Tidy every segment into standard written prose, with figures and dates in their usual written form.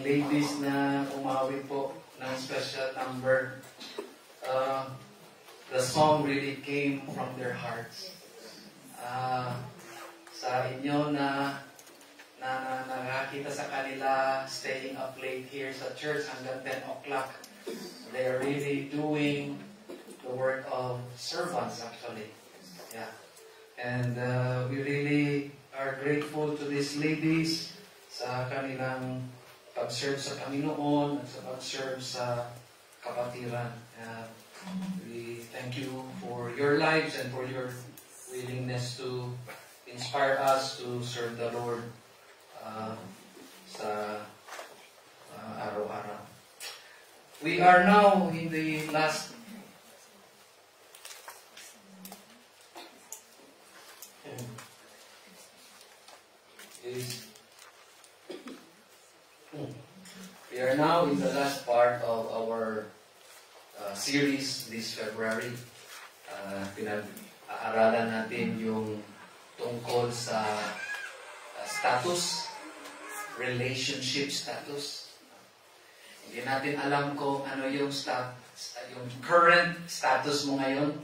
ladies na umawi po ng special number. The song really came from their hearts. Sa inyo na nakakita sa kanila staying up late here sa church hanggang 10 o'clock. They are really doing the work of servants actually. Yeah. And we really are grateful to these ladies sa kanilang pag-serve sa Panginoon at sa pag-serve sa kapatiran. We thank you for your lives and for your willingness to inspire us to serve the Lord sa araw-araw. We are now in the last We are now in the last part of our series this February. Pinag-aaralan natin yung tungkol sa status, relationship status. Hindi natin alam kung ano yung yung current status mo ngayon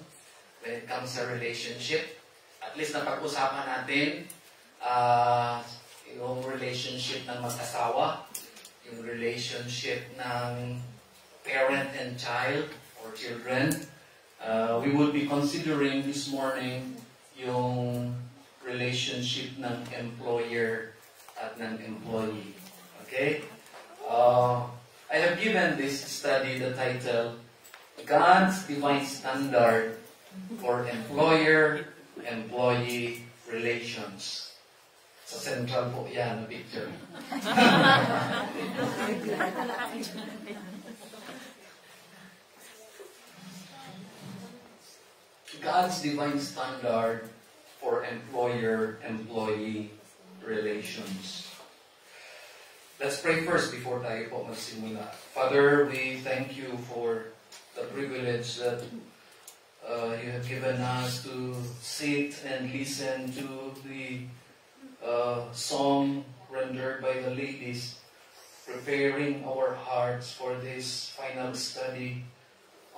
when it comes to relationship. At least napag-usapan natin yung relationship ng mag-asawa, yung relationship ng parent and child or children. We would be considering this morning yung relationship ng employer at ng employee. Okay? I have given this study the title, God's Divine Standard for Employer-Employee Relations. Sa central po yan, na picture. God's divine standard for employer-employee relations. Let's pray first before tayo po magsimula. Father, we thank you for the privilege that you have given us to sit and listen to the song rendered by the ladies, preparing our hearts for this final study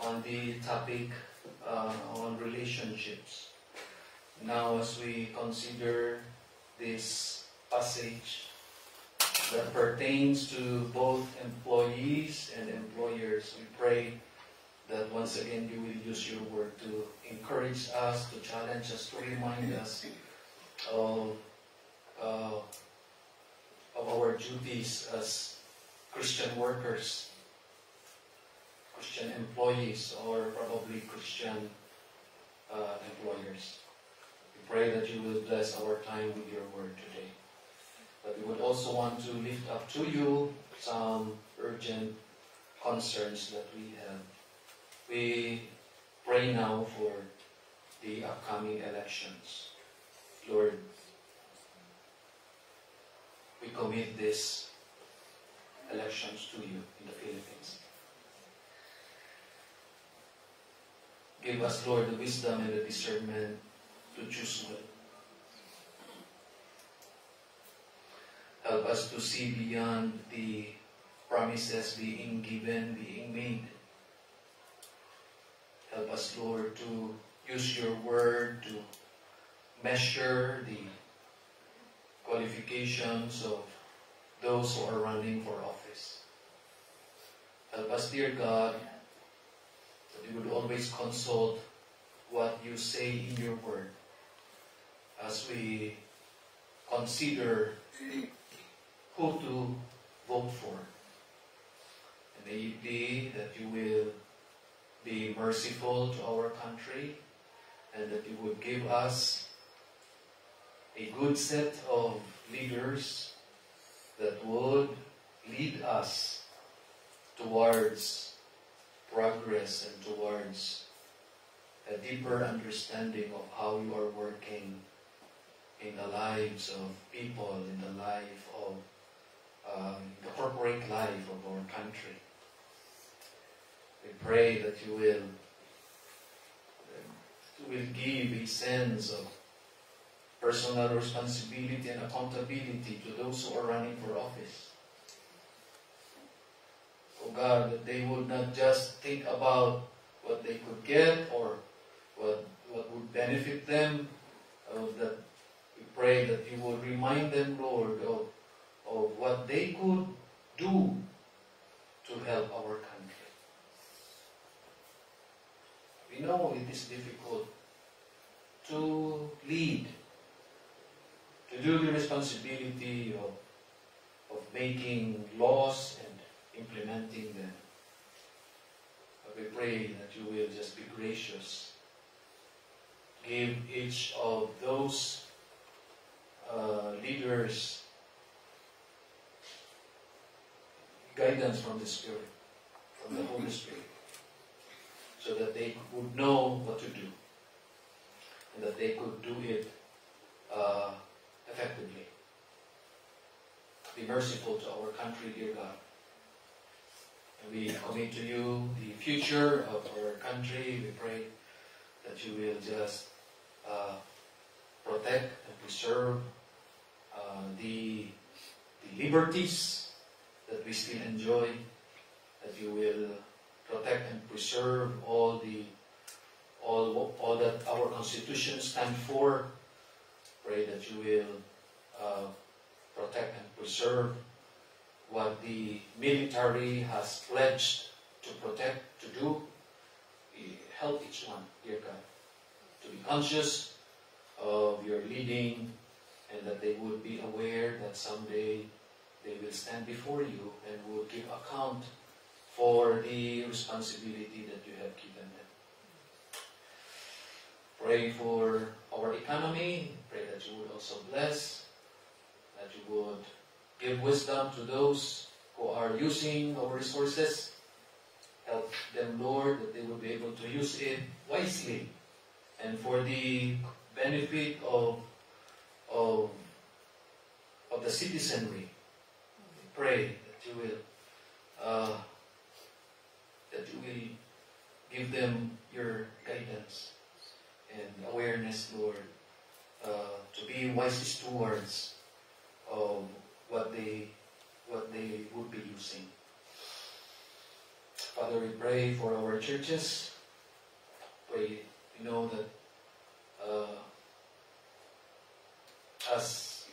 on the topic on relationships. Now, as we consider this passage that pertains to both employees and employers, we pray that once again you will use your word to encourage us, to challenge us, to remind us of our duties as Christian workers, Christian employees, or probably Christian employers. We pray that you will bless our time with your word today. But we would also want to lift up to you some urgent concerns that we have. We pray now for the upcoming elections. Lord, we commit these elections to you in the Philippines. Give us, Lord, the wisdom and the discernment to choose well. Help us to see beyond the promises being given, being made. Help us, Lord, to use your word to measure the qualifications of those who are running for office. Help us, dear God, that you would always consult what you say in your word as we consider who to vote for. And may it be that you will be merciful to our country and that you would give us a good set of leaders that would lead us towards progress and towards a deeper understanding of how you are working in the lives of people, in the life of the corporate life of our country. We pray that you will give a sense of personal responsibility and accountability to those who are running for office. God, that they would not just think about what they could get or what would benefit them, that we pray that you would remind them, Lord, of what they could do to help our country. We know it is difficult to lead, to do the responsibility of making laws and implementing them. But we pray that you will just be gracious. Give each of those leaders guidance from the Spirit, from the Holy Spirit, so that they would know what to do and that they could do it effectively. Be merciful to our country, dear God. And we commit to you the future of our country. We pray that you will just protect and preserve the liberties that we still enjoy, that you will protect and preserve all that our Constitution stands for. Pray that you will protect and preserve what the military has pledged to protect, to do. We help each one, dear God, to be conscious of your leading, and that they would be aware that someday they will stand before you and will give account for the responsibility that you have given them. Pray for our economy. Pray that you would also bless, that you would give wisdom to those who are using our resources. Help them, Lord, that they will be able to use it wisely and for the benefit of the citizenry. We pray that you will give them your guidance and awareness, Lord, to be wise stewards of what they would be using. Father, we pray for our churches. We know that as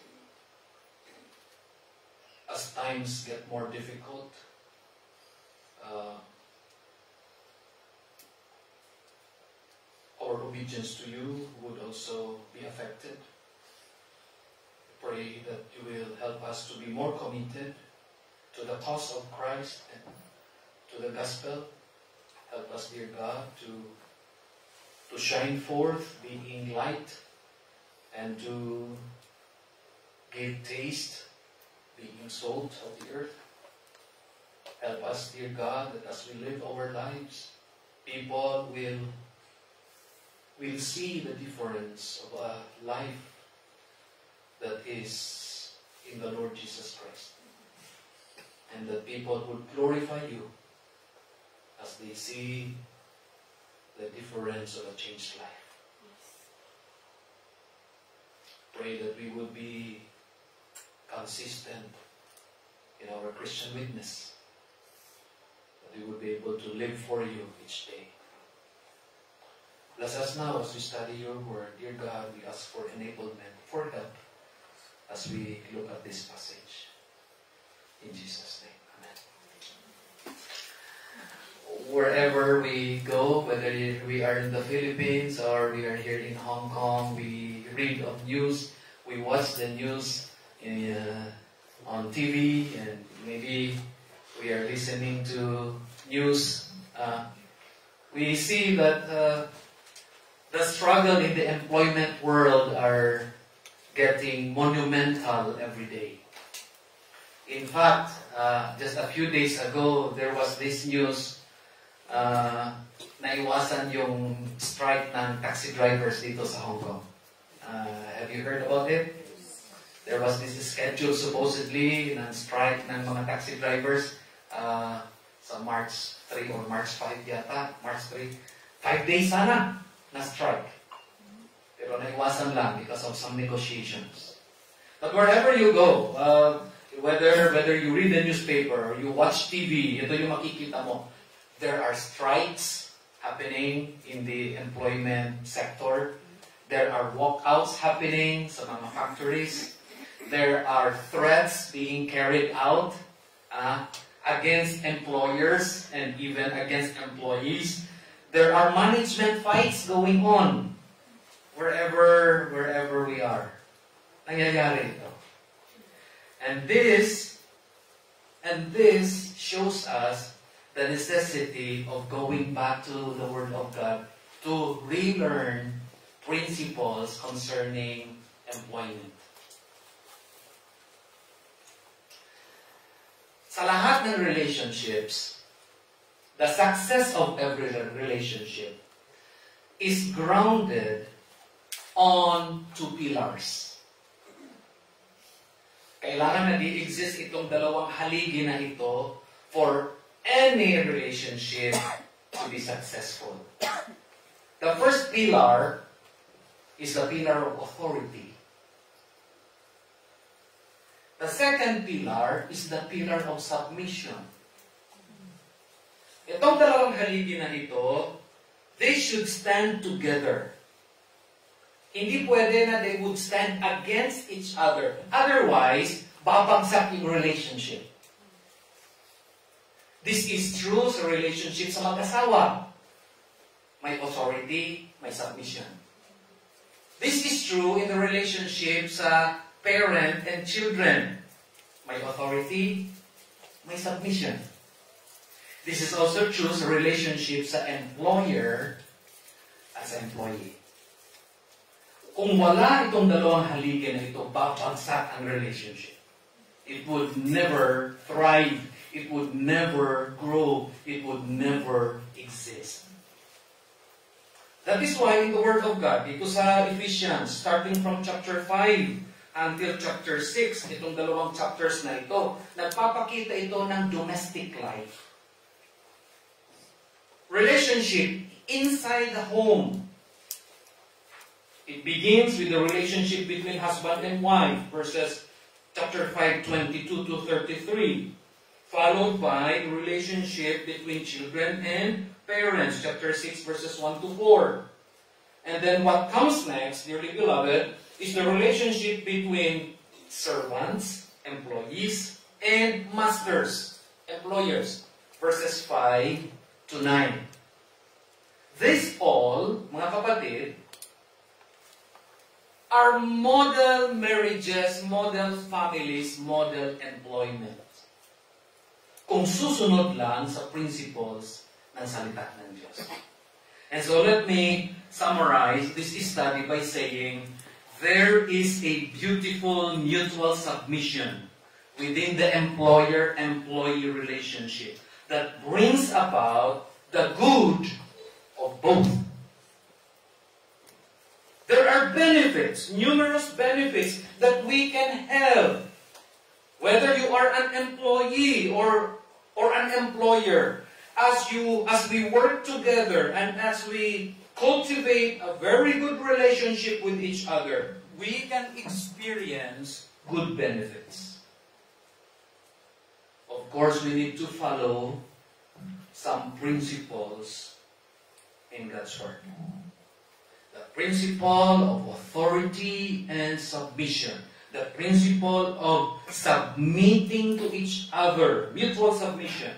times get more difficult, our obedience to you would also be affected. Pray that you will help us to be more committed to the cause of Christ and to the gospel. Help us, dear God, to shine forth, being light, and to give taste, being salt of the earth. Help us, dear God, that as we live our lives, people will see the difference of a life that is in the Lord Jesus Christ. And that people would glorify you as they see the difference of a changed life. Pray that we would be consistent in our Christian witness, that we would be able to live for you each day. Bless us now as we study your word. Dear God, we ask for enablement, for help, as we look at this passage. In Jesus' name, amen. Wherever we go, whether we are in the Philippines or we are here in Hong Kong, we read of news, we watch the news on TV, and maybe we are listening to news. We see that the struggle in the employment world are getting monumental every day. In fact, just a few days ago, there was this news, naiwasan yung strike ng taxi drivers dito sa Hong Kong. Have you heard about it? There was this schedule supposedly ng strike ng mga taxi drivers sa March 3 or March 5 yata, March 3. 5 days sana na strike. Pero naiwasan lang because of some negotiations. But wherever you go, Whether you read the newspaper or you watch TV, ito yung makikita mo. There are strikes happening in the employment sector. There are walkouts happening sa mga factories. There are threats being carried out against employers and even against employees. There are management fights going on wherever we are. Nangyayari ito. And this shows us the necessity of going back to the Word of God to relearn principles concerning employment. Sa lahat ng relationships, the success of every relationship is grounded on two pillars. Kailangan na di-exist itong dalawang haligi na ito for any relationship to be successful. The first pillar is the pillar of authority. The second pillar is the pillar of submission. Itong dalawang haligi na ito, they should stand together. Hindi pwede na they would stand against each other. Otherwise, babagsak yung relationship. This is true sa relationship sa mag-asawa. May authority, may submission. This is true in the relationship sa parent and children. May authority, may submission. This is also true sa relationship sa employer as employee. Kung wala itong dalawang haligi na ito, babagsak ang relationship. It would never thrive. It would never grow. It would never exist. That is why in the Word of God, dito sa Ephesians, starting from chapter 5 until chapter 6, itong dalawang chapters na ito, nagpapakita ito ng domestic life. Relationship inside the home. It begins with the relationship between husband and wife, verses chapter 5, 22 to 33. Followed by the relationship between children and parents, chapter 6, verses 1 to 4. And then what comes next, dearly beloved, is the relationship between servants, employees, and masters, employers, verses 5 to 9. This all, mga kapatid, are model marriages, model families, model employment. Kung susunod lang sa principles ng salita ng Diyos. And so let me summarize this study by saying, there is a beautiful mutual submission within the employer-employee relationship that brings about the good of both. There are benefits, numerous benefits that we can have. Whether you are an employee or an employer, as we work together and as we cultivate a very good relationship with each other, we can experience good benefits. Of course, we need to follow some principles in God's Word. The principle of authority and submission. The principle of submitting to each other. Mutual submission.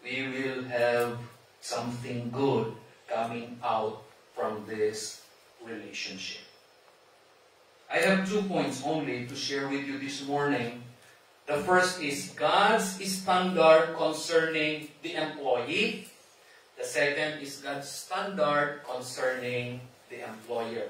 We will have something good coming out from this relationship. I have 2 points only to share with you this morning. The first is God's standard concerning the employee. The second is God's standard concerning the employer.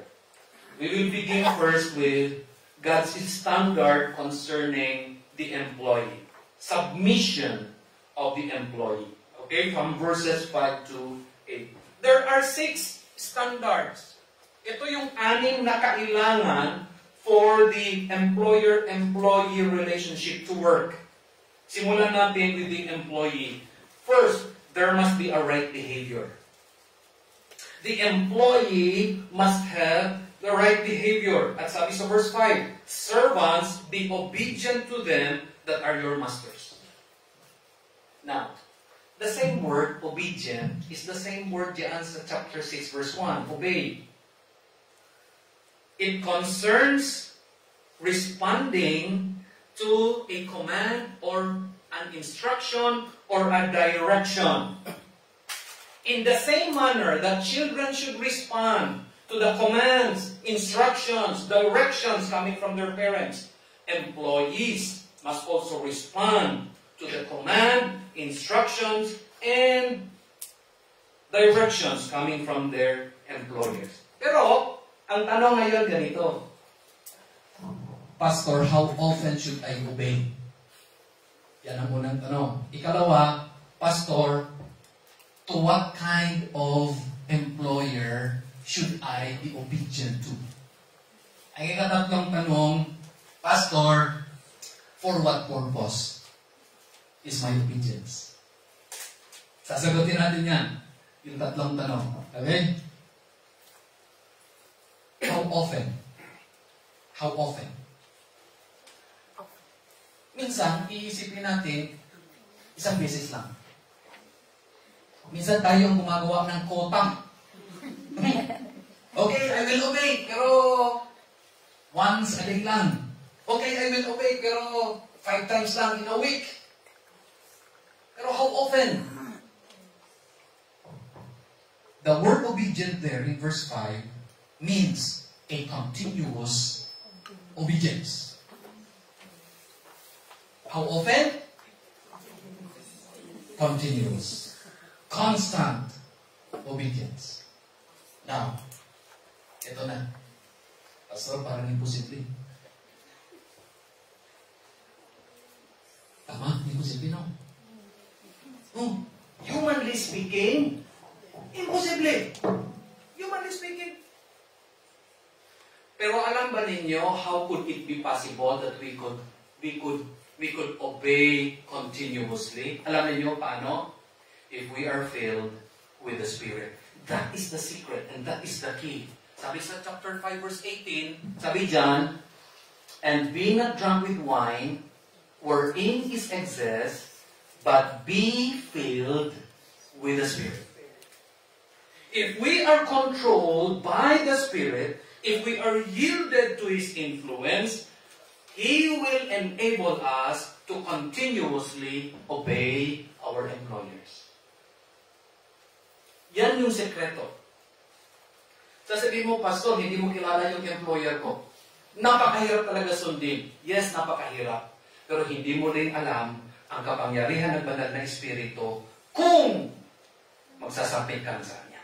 We will begin first with God's standard concerning the employee. Submission of the employee. Okay, from verses 5 to 8. There are 6 standards. Ito yung 6 na kailangan for the employer-employee relationship to work. Simulan natin with the employee. First, there must be a right behavior. The employee must have the right behavior. At sabi sa verse 5, servants, be obedient to them that are your masters. Now, the same word, obedient, is the same word diyan sa chapter 6, verse 1, obey. It concerns responding to a command or an instruction or a direction. In the same manner that children should respond to the commands, instructions, directions coming from their parents, employees must also respond to the command, instructions, and directions coming from their employers. Pero, ang tanong ngayon ganito, Pastor, how often should I obey? Yan ang unang tanong. Ikalawa, Pastor, to what kind of employer should I be obedient to? Ang ikatatlong tanong, Pastor, for what purpose is my obedience? Sasagutin natin yan, yung tatlong tanong. Okay? How often? How often? Minsan, iisipin natin, isang beses lang. Minsan tayo ang gumagawa ng kota. Okay, I will obey, pero once a day lang. Okay, I will obey, pero 5 times lang in a week. Pero how often? The word obedient there in verse 5 means a continuous obedience. How often? Continuous. Constant obedience. Now, ito na. Pastor, parang imposible. Tama? Imposible, no? Humanly speaking, imposible. Humanly speaking. Pero alam ba ninyo, how could it be possible that we could obey continuously? Alam niyo paano? If we are filled with the Spirit. That is the secret and that is the key. Sabi sa chapter 5 verse 18, sabi dyan, and be not drunk with wine, wherein is excess, but be filled with the Spirit. If we are controlled by the Spirit, if we are yielded to His influence, He will enable us to continuously obey our employers. Yan yung sekreto. Sasabihin mo, Pastor, hindi mo kilala yung employer ko. Napakahirap talaga sundin. Yes, napakahirap. Pero hindi mo rin alam ang kapangyarihan ng banal na Espiritu kung magsasapit ka sa Kanya.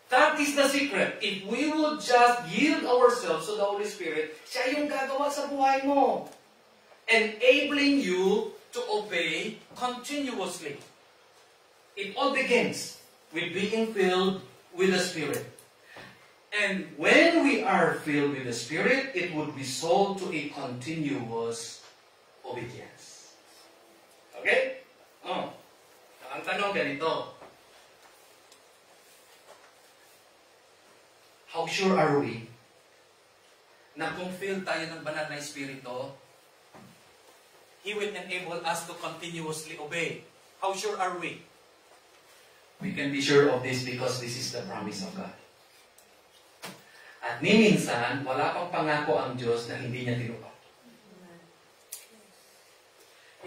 That is the secret. If we will just yield ourselves to the Holy Spirit, siya yung gagawa sa buhay mo. Enabling you to obey continuously. It all begins with being filled with the Spirit. And when we are filled with the Spirit, it would result to a continuous obedience. Okay? Ang tanong ganito. How sure are we na kung filled tayo ng banal na Espiritu, He will enable us to continuously obey? How sure are we? We can be sure of this because this is the promise of God. At ni minsan, wala pang pangako ang Diyos na hindi niya tinupad.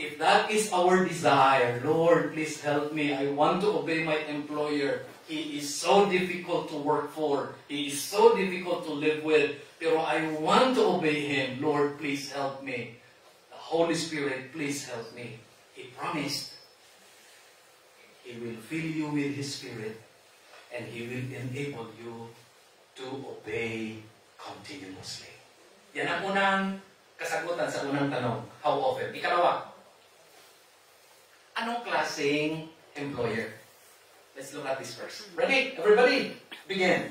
If that is our desire, Lord, please help me. I want to obey my employer. He is so difficult to work for. He is so difficult to live with. Pero I want to obey Him. Lord, please help me. The Holy Spirit, please help me. He promised He will fill you with His Spirit and He will enable you to obey continuously. Yan ang unang kasagutan sa unang tanong. How often? Ikalawa, anong klaseng employer? Let's look at this first. Ready? Everybody? Begin.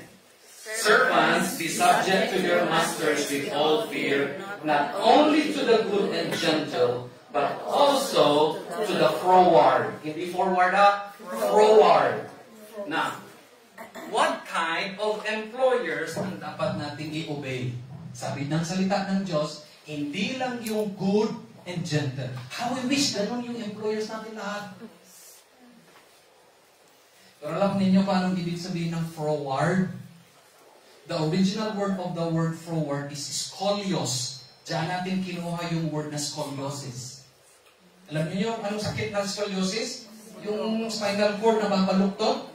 Servants, be subject to their masters with all fear, not only to the good and gentle, but also to the froward. Hindi forward ha? Froward. Now, What kind of employers ang dapat nating i-obey? Sabi ng salita ng Diyos, hindi lang yung good and gentle. How we wish ganun yung employers natin lahat. Pero alam ninyo kung anong ibig sabihin ng forward? The original word of the word forward is skolios. Diyan natin kinuha yung word na scoliosis. Alam niyo anong sakit ng scoliosis? Yung spinal cord na babaluktot?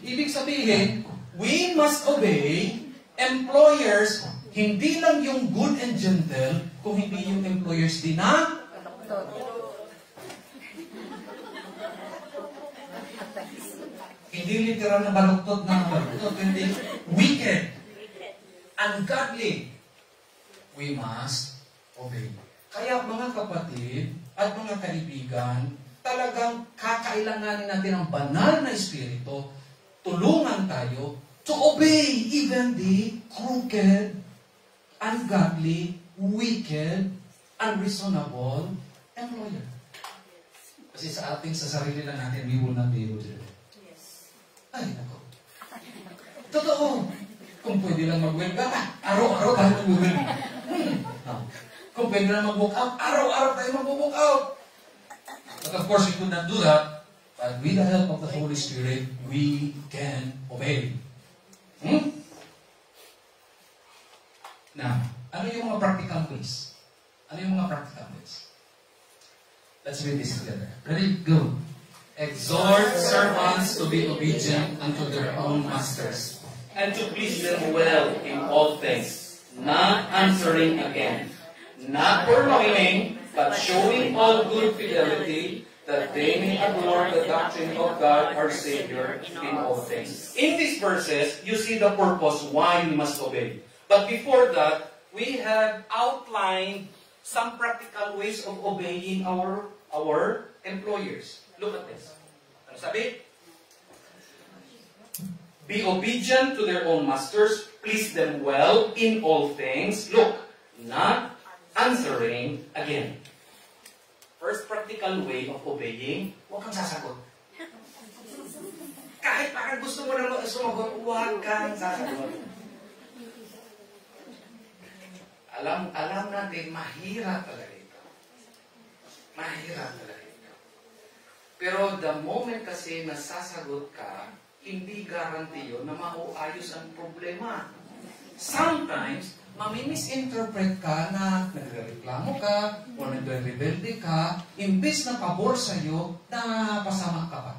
Ibig sabihin, we must obey employers, hindi lang yung good and gentle, kung hindi yung employers din na hindi literal na baluktot na baluktot, hindi wicked, ungodly. We must obey. Kaya mga kapatid at mga kaibigan, talagang kakailanganin natin ang banal na espiritu. Tulungan tayo to obey even the crooked, ungodly, wicked, unreasonable employer. Kasi sa ating sa sarili lang natin, we will not be able to do it. Ay, nako. Totoo. Kung pwede lang mag-welcome, araw-araw tayo mag-welcome. Kung pwede lang mag-walk out, araw-araw tayo mag-walk out. But of course, we could not do that. But with the help of the Holy Spirit, we can obey. Now, ano yung mga practical ways? Ano yung mga practical ways? Let's read this together. Ready? Go. Exhort servants to be obedient unto their own masters, and to please them well in all things, not answering again, not purloining, but showing all good fidelity, that they may adore the doctrine of God our Savior in all things. In these verses, you see the purpose why we must obey. But before that, we have outlined some practical ways of obeying our employers. Look at this. Ano sabi? Be obedient to their own masters, please them well in all things. Look, not answering again. First practical way of obeying, huwag kang sasagot. Kahit parang gusto mo na sumagot, huwag kang sasagot. Alam natin, mahirap talaga ito. Mahirap talaga ito. Pero the moment kasi nasasagot ka, hindi garantiyo na mauayos ang problema. Sometimes, mamimisinterpret ka na nagreklamo ka o nagre-rebelde ka, imbes na pabor sa'yo, napasama ka pa.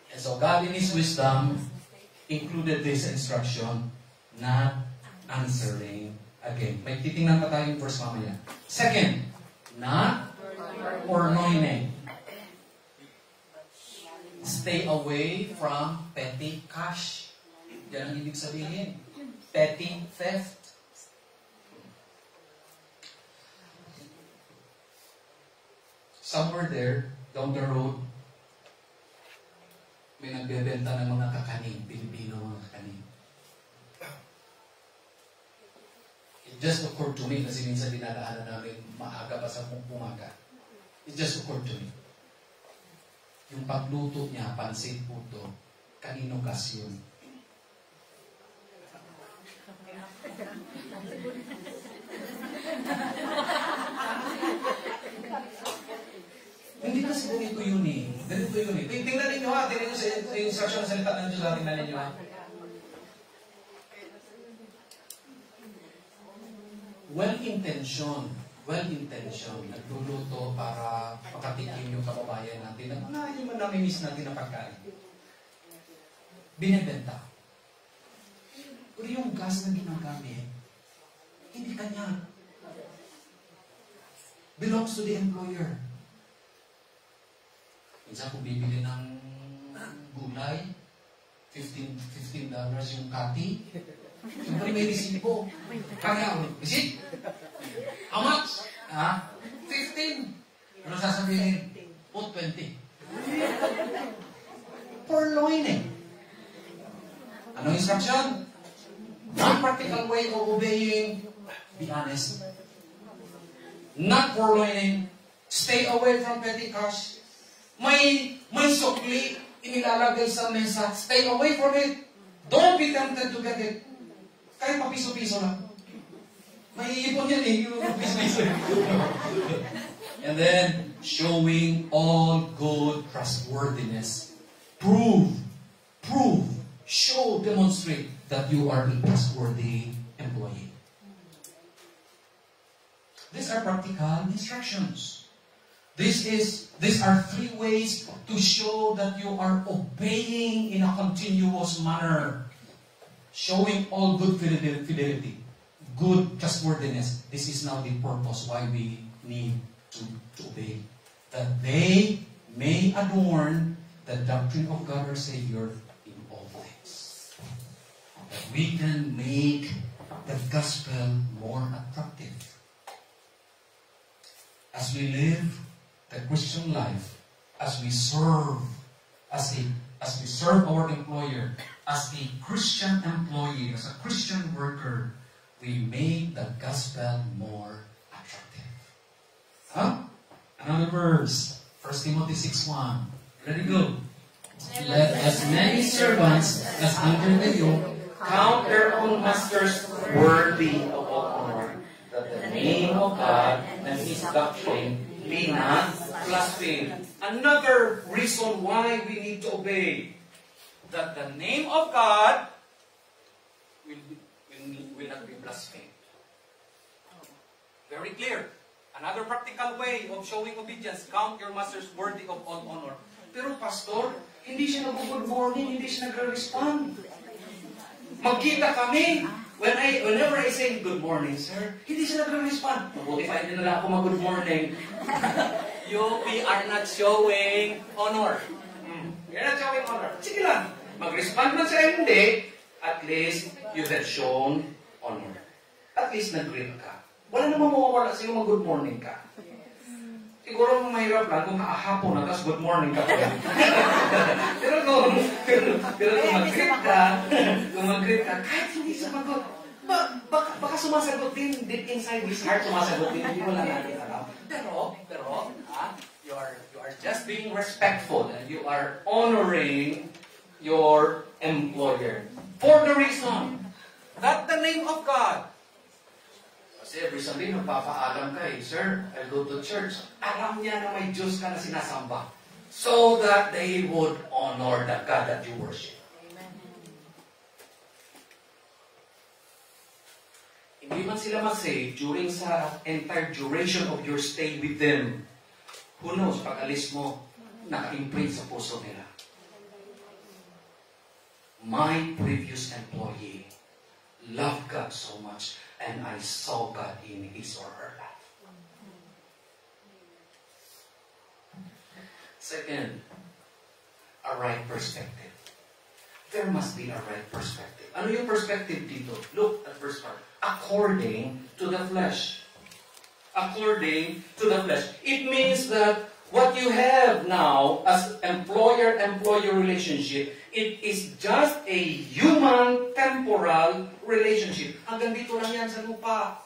And so God in His wisdom included this instruction, not answering again. May titingnan pa tayong verse mamaya. Second, not purloining. Stay away from petty cash. Yan ang ibig sabihin. Petty theft. Somewhere there, down the road, may nagbebenta ng mga kakanin, Pilipino mga kakanin. It just occurred to me, kasi minsan dinadaanan namin maaga pa sa umaga. It just occurred to me. Yung pagluto niya, pansit puto, kanino gas yun? Hindi kasi ganito yun eh. Ganito yun eh. Tingnan ninyo ha. Tingnan nyo sa instruction ng salita ng Diyos ha. Tingnan ninyo ha. Well-intentioned. Nagluluto para makatikim yung kababayan natin. Yung man namimiss natin na pagkain. Binibenta. Pero yung gas na ginagamit, hindi kanya. Belongs to the employer. Minsan kung bibili ng gulay, $15 yung kati, siyempre may resibo. Kaya, receipt? How much? 15. Ano sasabihin? Put 20. Purloining. Anong instruction? One practical way of obeying, be honest. Not purloining. Stay away from petty cash. May sukli, inilalagay sa mesa, stay away from it. Don't be tempted to get it. Kahit papiso-piso lang. Maiipon yan eh, yung piso-piso. And then, showing all good trustworthiness. Prove, show, demonstrate that you are a trustworthy employee. These are practical instructions. These are 3 ways to show that you are obeying in a continuous manner. Showing all good fidelity, good trustworthiness. This is now the purpose why we need to obey. That they may adorn the doctrine of God our Savior in all things. That we can make the gospel more attractive. As we live the Christian life, as we serve, as we serve our employer, as a Christian employee, as a Christian worker, we make the gospel more attractive. Huh? Another verse, 1 Timothy 6:1. Ready, go. Let as many servants as under the yoke count their own masters worthy of all honor, that the name of God and His doctrine be not blasphemed. Another reason why we need to obey, that the name of God will not be blasphemed. Very clear. Another practical way of showing obedience, count your masters worthy of all honor. Pero pastor, hindi siya nag-good morning, hindi siya nag-respond. Magkita kami. Whenever I say, good morning, sir, hindi siya nag-respond. Mabuti pa, hindi na lang ako mag-good morning. We are not showing honor. You're not showing honor. Sige lang. Mag-respond man siya, hindi. At least, you have shown honor. At least, nag-greet ka. Wala namang mawawala sa'yo mag-good morning ka. Siguro mahirap lang kung hapon na, tapos good morning ka pa. pero kung mag-greet ka, kahit hindi sumagot, baka sumasagot din, deep inside his heart, sumasagot din, hindi mo lang natin alam. Pero, you are just being respectful and you are honoring your employer. For the reason that the name of God. Kasi every Sunday, nagpapaalam ka sir, I go to church. Alam niya na may Diyos ka na sinasamba. So that they would honor the God that you worship. Amen. Hindi man sila mag-say during sa entire duration of your stay with them. Who knows, pag alis mo, naka-imprint sa puso nila. My previous employee loved God so much, and I saw God in his or her life. Second, a right perspective. There must be a right perspective. Ano yung perspective dito? Look at verse 1. According to the flesh. According to the flesh. It means that what you have now as employer-employee relationship, it is just a human temporal relationship. Hanggang dito lang yan sa lupa.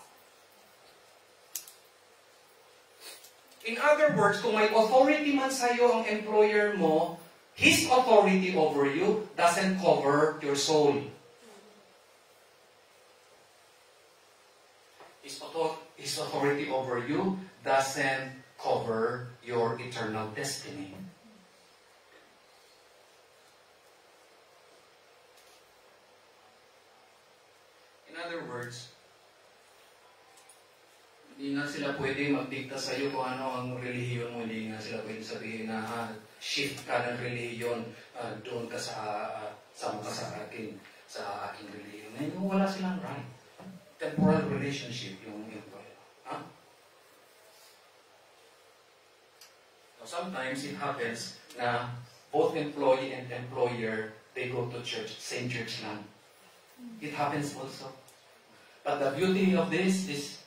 In other words, kung may authority man sa'yo ang employer mo, his authority over you doesn't cover your soul. His authority over you doesn't cover your eternal destiny. In other words, hindi nga sila pwede magdikta sa iyo kung ano ang relihiyon mo. Hindi nga sila pwede sabihin na shift ka ng relihiyon, doon ka sama ka sa aking relihiyon. Ngayon, wala silang right. Temporal relationship yung employer. So sometimes it happens na both employee and employer, they go to church, same church lang. It happens also. But the beauty of this is,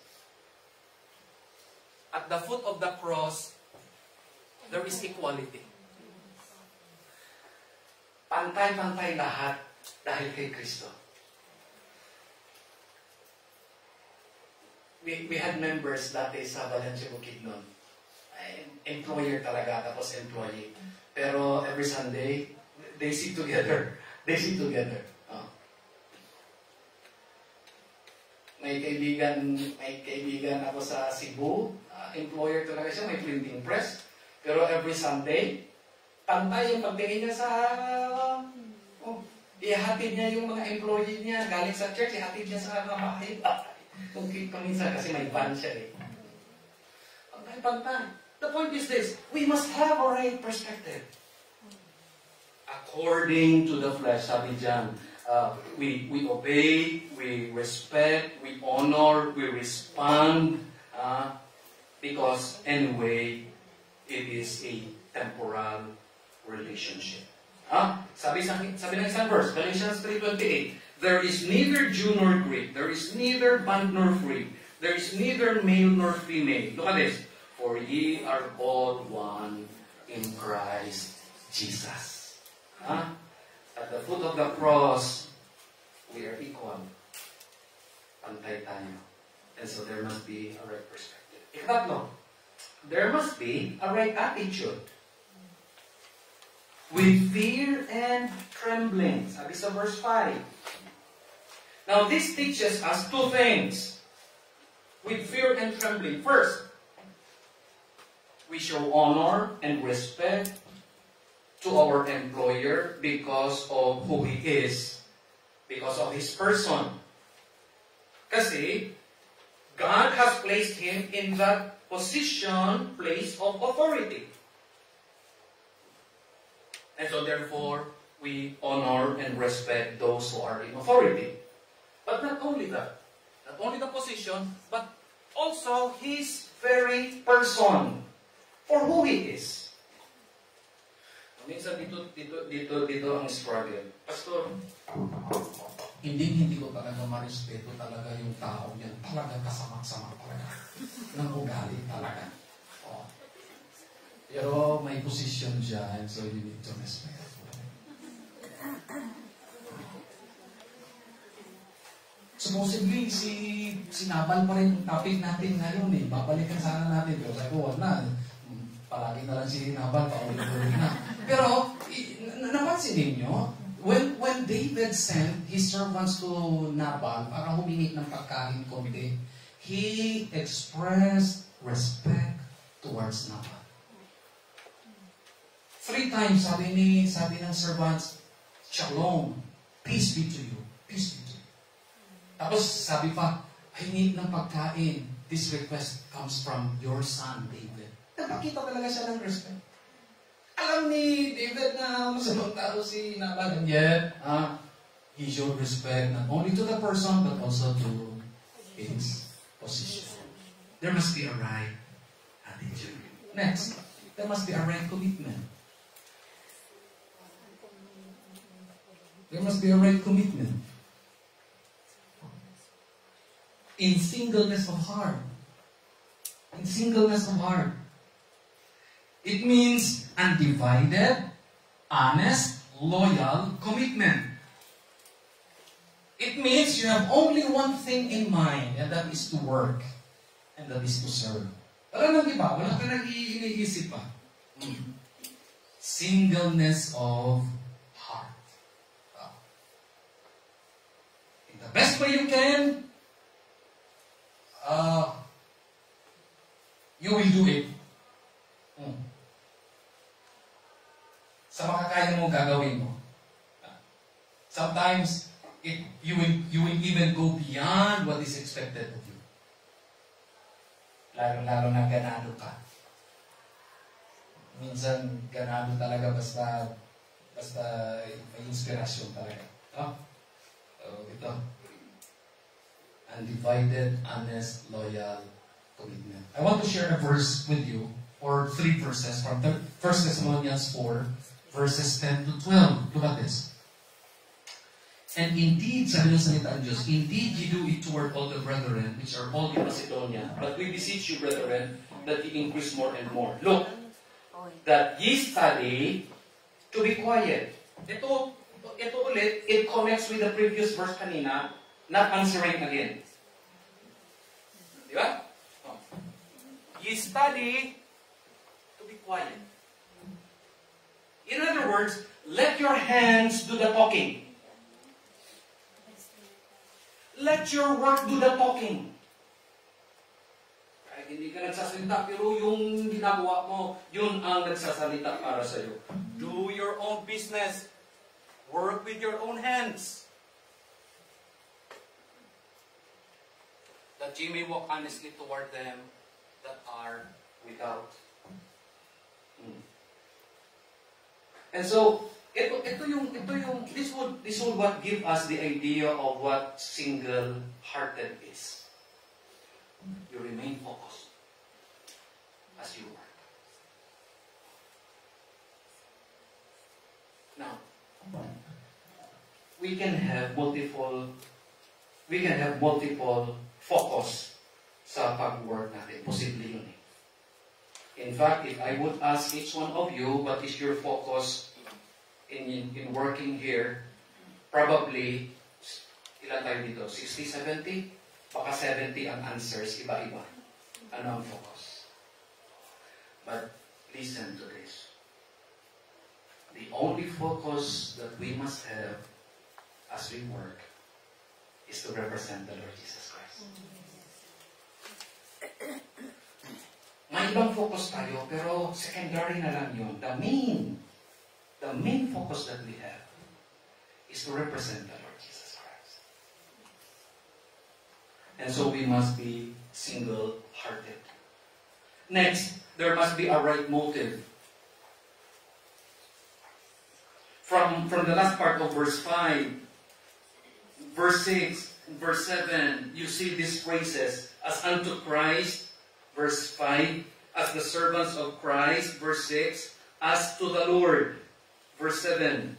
at the foot of the cross, there is equality. Pantay-pantay lahat dahil kay Kristo. We had members dati sa Valencia Bukidnon. Employer talaga, tapos employee. Pero every Sunday, They sit together. They sit together. May kaibigan ako sa Cebu. Employer talaga siya, may printing press. Pero every Sunday, pantay yung pagtingin niya sa... ihatid niya yung mga employee niya galing sa church, ihatid niya sa mga bahay. Kung minsan kasi may van siya eh. Pantay. The point is this, we must have a right perspective. According to the flesh, sabi dyan, we obey, we respect, we honor, we respond, because anyway, it is a temporal relationship. Sabi ng isang verse, Galatians 3:28, there is neither Jew nor Greek, there is neither bond nor free, there is neither male nor female. Look at this. For ye are all one in Christ Jesus. At the foot of the cross, we are equal. Pantay tayo. And so there must be a right perspective. Ikatlo, there must be a right attitude. With fear and trembling. Sabi sa verse 5. Now this teaches us two things. With fear and trembling. First, we show honor and respect to our employer because of who he is, because of his person. Kasi, God has placed him in that position, place of authority. And so therefore, we honor and respect those who are in authority. But not only that, not only the position, but also his very person, for who he is. Minsan dito ang struggle. Pastor, hindi ko talaga marespeto talaga yung tao yan. Talaga kasamak-samak talaga. Nang ugali talaga. Pero may position dyan, so you need to respect. Supposedly, si Nabal pa rin yung topic natin ngayon eh. Babalikan sana natin. Pero sabi ko, wag na. Palagi na lang si Nabal, paulit-ulit na. Pero, napansin ninyo, when David sent his servants to Nabal para humingi ng pagkain konti, he expressed respect towards Nabal. 3 times, sabi ng servants, Shalom, peace be to you, peace be to you. Tapos sabi pa, hingi ng pagkain, this request comes from your son, David. Nagpakita talaga siya ng respect. Alam ni David na masamang tao si Nabal, and yet, he showed respect not only to the person, but also to his position. There must be a right attitude. Next, there must be a right commitment. There must be a right commitment. In singleness of heart. In singleness of heart. It means undivided, honest, loyal commitment. It means you have only one thing in mind, and that is to work, and that is to serve. Wala nang iba, wala ka nang iniisip pa. Singleness of heart. In the best way you can, you will do it. Sa makakaya mo, gagawin mo. Sometimes, you will even go beyond what is expected of you. Lalo na ganado ka. Minsan, ganado talaga basta may inspirasyon talaga. So, ito. Undivided, honest, loyal commitment. I want to share a verse with you, or 3 verses from 1 Thessalonians 4, verses 10 to 12. Look at this. And indeed, sabi ng salita ng Diyos, indeed ye do it toward all the brethren, which are all in Macedonia. But we beseech you, brethren, that ye increase more and more. Look, that ye study to be quiet. Ito ulit, it connects with the previous verse kanina, not answering again. Di ba? Ye study to be quiet. In other words, let your hands do the talking. Let your work do the talking. Kahit hindi ka nagsasalita, pero yung ginagawa mo, yun ang nagsasalita para sa iyo. Do your own business. Work with your own hands. That you may walk honestly toward them that are without. And so, this would what give us the idea of what single-hearted is. You remain focused as you work. Now, we can have multiple focus sa pag-work natin. Posible yun eh. In fact, if I would ask each one of you, what is your focus in working here, probably, ilan tayo dito? 60, 70? Baka 70 ang answers, iba-iba. Ano ang focus? But listen to this. The only focus that we must have as we work is to represent the Lord Jesus Christ. May ibang focus tayo, pero secondary na lang yun. The main focus that we have is to represent the Lord Jesus Christ. And so we must be single-hearted. Next, there must be a right motive. From the last part of verse 5, verse 6, verse 7, you see these phrases, as unto Christ, verse 5, as the servants of Christ, verse 6, as to the Lord, verse 7.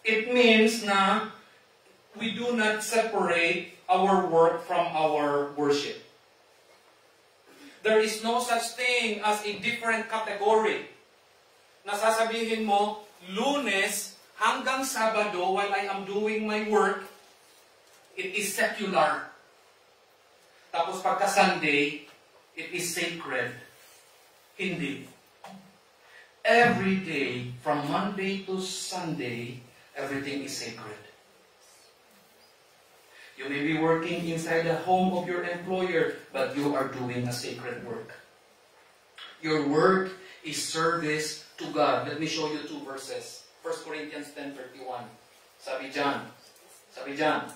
It means na we do not separate our work from our worship. There is no such thing as a different category. Nasasabihin mo, Lunes hanggang Sabado, while I am doing my work, it is secular. Tapos pagka Sunday, it is sacred. Hindi. Every day, from Monday to Sunday, everything is sacred. You may be working inside the home of your employer, but you are doing a sacred work. Your work is service to God. Let me show you two verses. 1 Corinthians 10:31. Sabi dyan,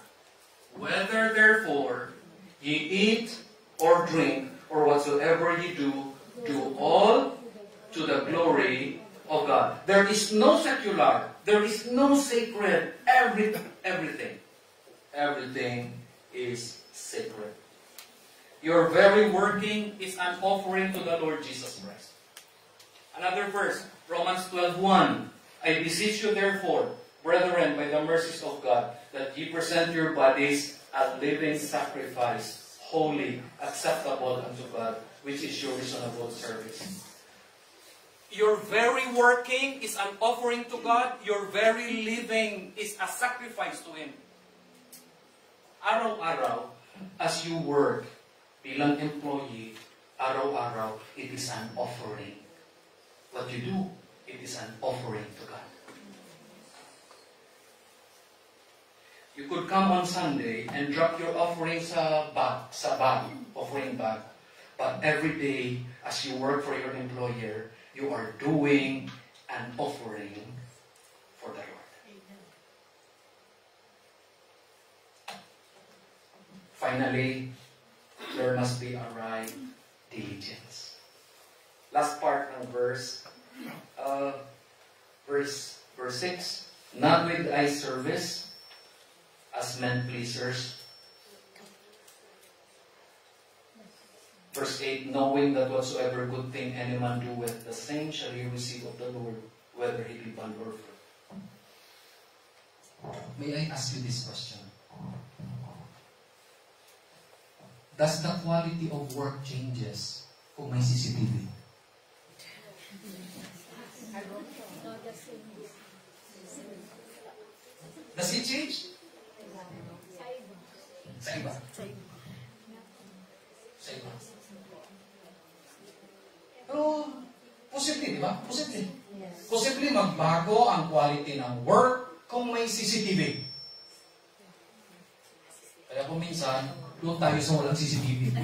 whether therefore ye eat or drink or whatsoever ye do, do all to the glory of God. There is no secular. There is no sacred. Everything is sacred. Your very working is an offering to the Lord Jesus Christ. Another verse, Romans 12:1. I beseech you therefore, brethren, by the mercies of God, that ye present your bodies a living sacrifice, holy, acceptable unto God, which is your reasonable service. Your very working is an offering to God. Your very living is a sacrifice to Him. Araw-araw, as you work bilang employee, araw-araw, it is an offering. What you do, it is an offering to God. You could come on Sunday and drop your offering sa offering bag. But every day, as you work for your employer, you are doing an offering for the Lord. Finally, there must be a right diligence. Last part ng verse 6. Not with eye service, as men pleasers. Verse 8, knowing that whatsoever good thing any man doeth, the same shall he receive of the Lord, whether he be bond or free. May I ask you this question? Does the quality of work changes kung may CCTV? Does it change? Sa iba. Pero, Posible, di ba? Posible. Posible magbago ang quality ng work kung may CCTV. Kaya kung minsan, doon tayo sa walang CCTV.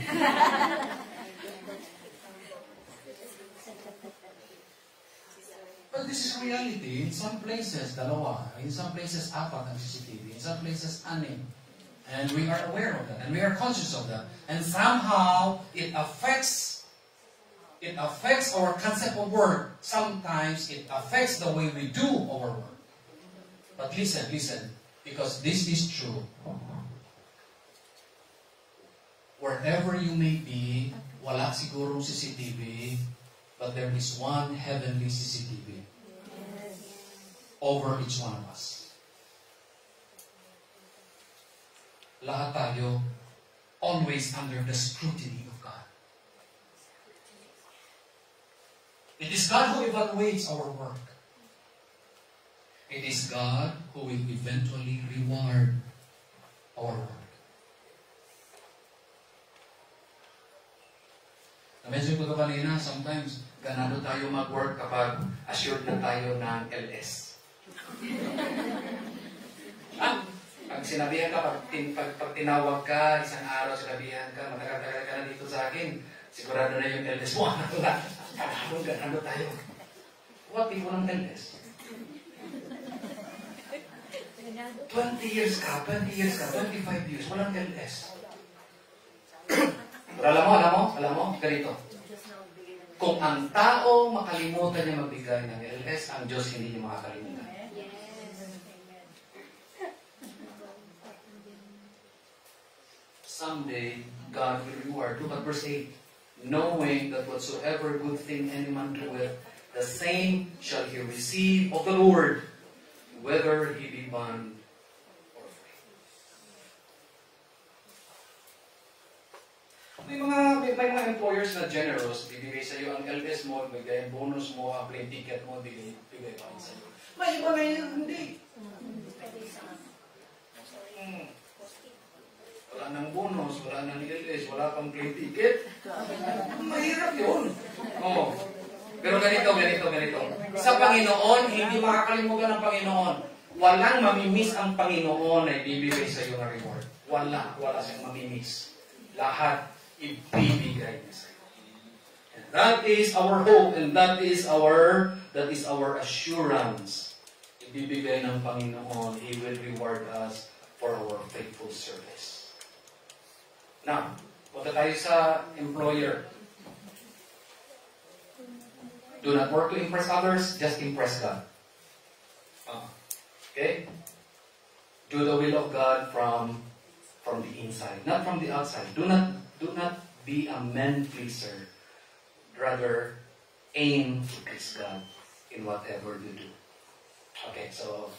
But this is reality. In some places, dalawa. In some places, apat ang CCTV. In some places, anim. And we are aware of that. And we are conscious of that. And somehow, it affects our concept of work. Sometimes, it affects the way we do our work. But listen. Because this is true. Wherever you may be, wala sigurong CCTV, but there is one heavenly CCTV over each one of us. Lahat tayo always under the scrutiny of God. It is God who evaluates our work. It is God who will eventually reward our work. Na-mention ko ito kanina, sometimes, ganado tayo mag-work kapag assured na tayo ng LS. Pag sinabihan ka, pag tinawag ka, isang araw sinabihan ka, matagal-tagal ka na dito sa akin, sigurado na yung LS mo. Ganado tayo. What tipo ng LS? 20 years ka, 25 years, walang LS. Pero alam mo, ganito. Kung ang tao makalimutan niya magbigay ng LS, ang Diyos hindi niya makakalimutan. Someday, God will reward. Look at verse 8. Knowing that whatsoever good thing any man doeth, the same shall he receive of the Lord, whether he be bond or free. May mga employers na generous, bibigay sa iyo ang LS mo, bigay ang bonus mo, ang plane ticket mo, bigay pa rin sa iyo. May iba na yun, hindi. Wala nang bonus, wala nang LS, wala pang plane ticket. Mahirap yun. Oh. Pero ganito. Sa Panginoon, hindi makakalimutan ng Panginoon. Walang mamimiss ang Panginoon na ibibigay sa iyo ng reward. Wala siyang mamimiss. Lahat ibibigay niya sa iyo. And that is our hope, and that is our assurance. Ibibigay ng Panginoon, He will reward us for our faithful service. Now, punta tayo sa employer. Do not work to impress others, just impress God. Okay? Do the will of God from the inside, not from the outside. Do not be a man pleaser. Rather, aim to please God in whatever you do. Okay, so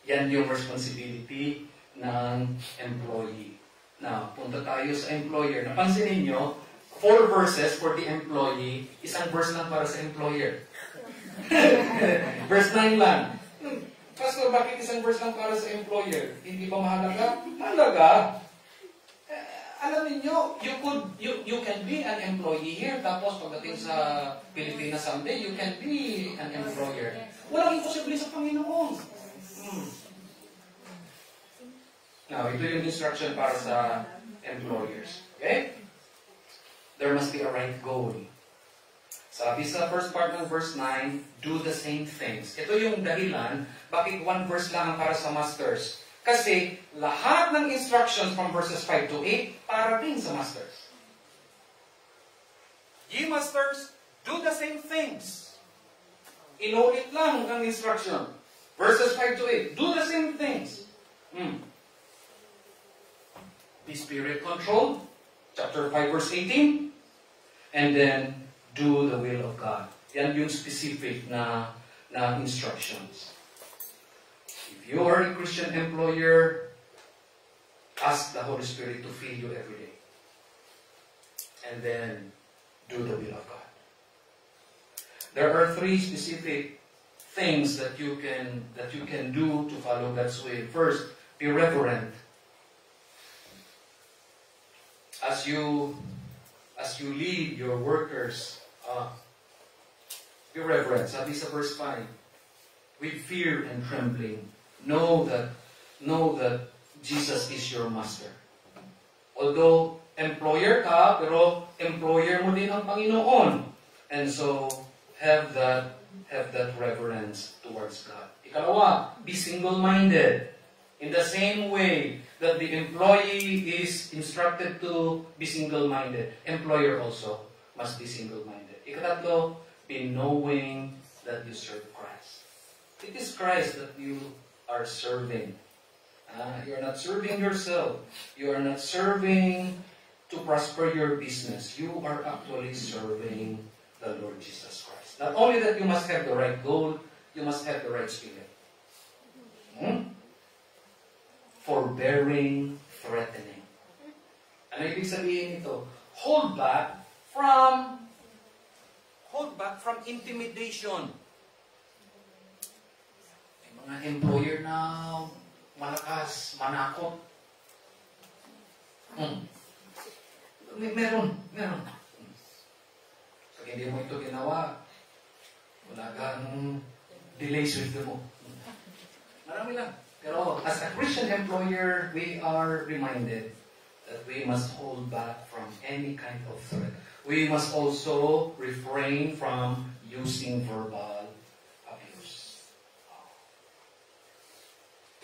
yan yung responsibility ng employee. Now, punta tayo sa employer. Napansin ninyo, 4 verses for the employee, isang verse lang para sa employer. Verse 9 lang. Pastor, bakit isang verse lang para sa employer? Hindi ba mahalaga? Mahalaga. Alam niyo, you can be an employee here, tapos pagdating sa Pilipinas someday, you can be an employer. Walang imposible sa Panginoon. Now, ito yung instruction para sa employers. Okay? There must be a right goal. Sabi sa first part ng verse 9, do the same things. Ito yung dahilan, bakit 1 verse lang ang para sa masters. Kasi lahat ng instructions from verses 5 to 8 para din sa masters. Ye masters, do the same things. Inulit lang ang instruction. Verses 5 to 8, do the same things. Be spirit controlled. Chapter 5 verse 18. And then, do the will of God. Yan yung specific na instructions. If you are a Christian employer, ask the Holy Spirit to fill you every day. And then, do the will of God. There are 3 specific things that you can do to follow God's way. First, be reverent. As you lead your workers, Be reverent. Sabi sa verse 5, with fear and trembling, know that Jesus is your master. Although employer ka, pero employer mo din ang Panginoon. And so, have that reverence towards God. Ikalawa, be single-minded. In the same way that the employee is instructed to be single-minded, employer also must be single-minded. Ikatatlo, be knowing that you serve Christ. It is Christ that you are serving. You are not serving yourself. You are not serving to prosper your business. You are actually serving the Lord Jesus Christ. Not only that you must have the right goal, you must have the right spirit. Forbearing, threatening. Ano ibig sabihin nito? Hold back from intimidation. May mga employer na malakas, manakot. Meron. Pag hindi mo ito ginawa, wala kang delay sweldo mo. Marami lang. Pero as a Christian employer, we are reminded that we must hold back from any kind of threat. We must also refrain from using verbal abuse.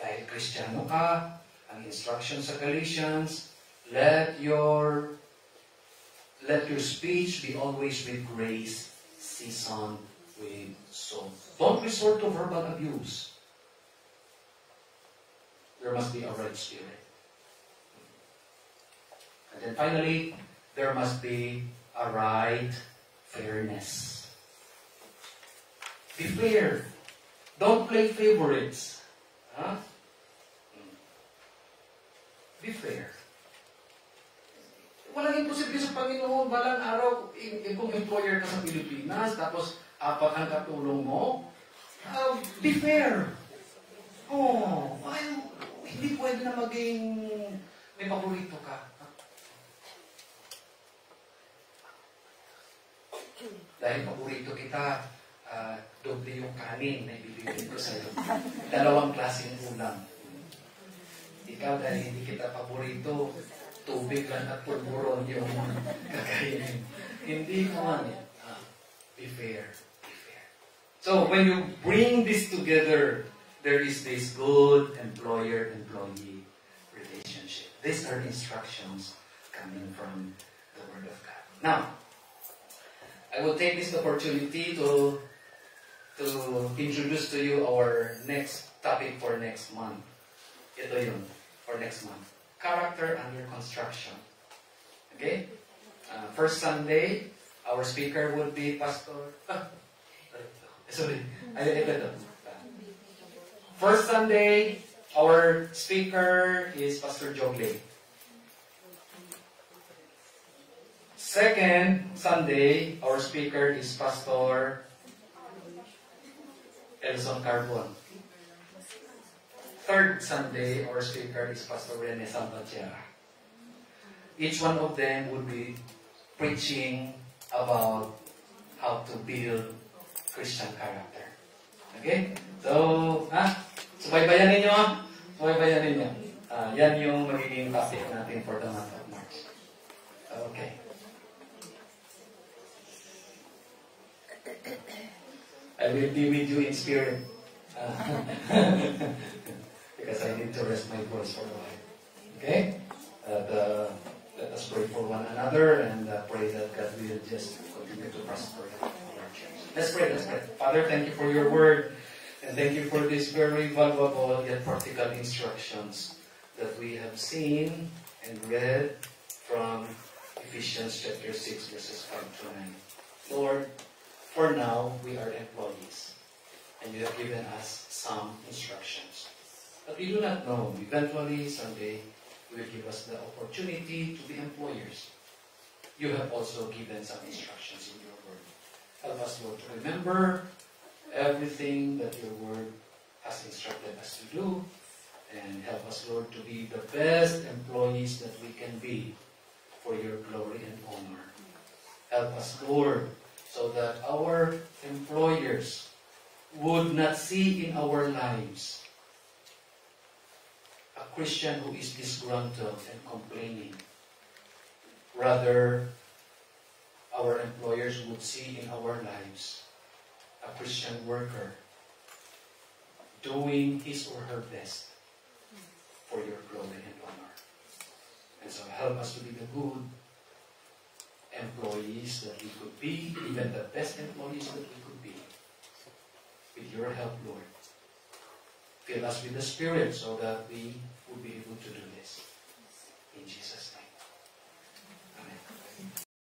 Dahil Kristiyano ka, ang instruction sa Galatians, let your speech be always with grace, seasoned with salt. Don't resort to verbal abuse. There must be a right spirit. And then finally, there must be a right fairness. Be fair. Don't play favorites. Huh? Be fair. Walang imposible sa Panginoon. Balang araw, kung employer ka sa Pilipinas, tapos apat ang katulong mo, be fair. Hindi pwede na maging may paborito ka. Dahil paborito kita, doble yung kanin na ibibigay ko sa iyo. 2 klaseng ulam. Ikaw, dahil hindi kita paborito, tubig lang at pulburon yung kakainin. Hindi mo be fair. Be fair. So, when you bring this together, there is this good employer-employee relationship. These are instructions coming from the Word of God. Now, I will take this opportunity to introduce to you our next topic for next month. Ito yun, for next month. Character under construction. Okay? First Sunday, our speaker would be Pastor... First Sunday, our speaker is Pastor Jogley. Second Sunday, our speaker is Pastor Elson Carbon. Third Sunday, our speaker is Pastor Rene Sampatiera. Each one of them would be preaching about how to build Christian character. Okay? So, subaybayan ninyo. Subaybayan ninyo. Yan yung magiging topic natin for the month of March. Okay. I will be with you in spirit. Because I need to rest my voice for a while. Okay? Let us pray for one another and pray that God will just continue to prosper our church. Let's pray. Father, thank you for your word. And thank you for these very valuable yet practical instructions that we have seen and read from Ephesians chapter 6 verses 5 to 9. Lord, for now, we are employees. And you have given us some instructions. But we do not know. Eventually, someday, you will give us the opportunity to be employers. You have also given some instructions in your word. Help us, Lord, to remember everything that your word has instructed us to do. And help us, Lord, to be the best employees that we can be for your glory and honor. Help us, Lord, so that our employers would not see in our lives a Christian who is disgruntled and complaining. Rather, our employers would see in our lives a Christian worker doing his or her best for your glory and honor. And so help us to be the good employees that we could be, even the best employees that we could be. With your help, Lord. Fill us with the Spirit so that we will be able to do this. In Jesus'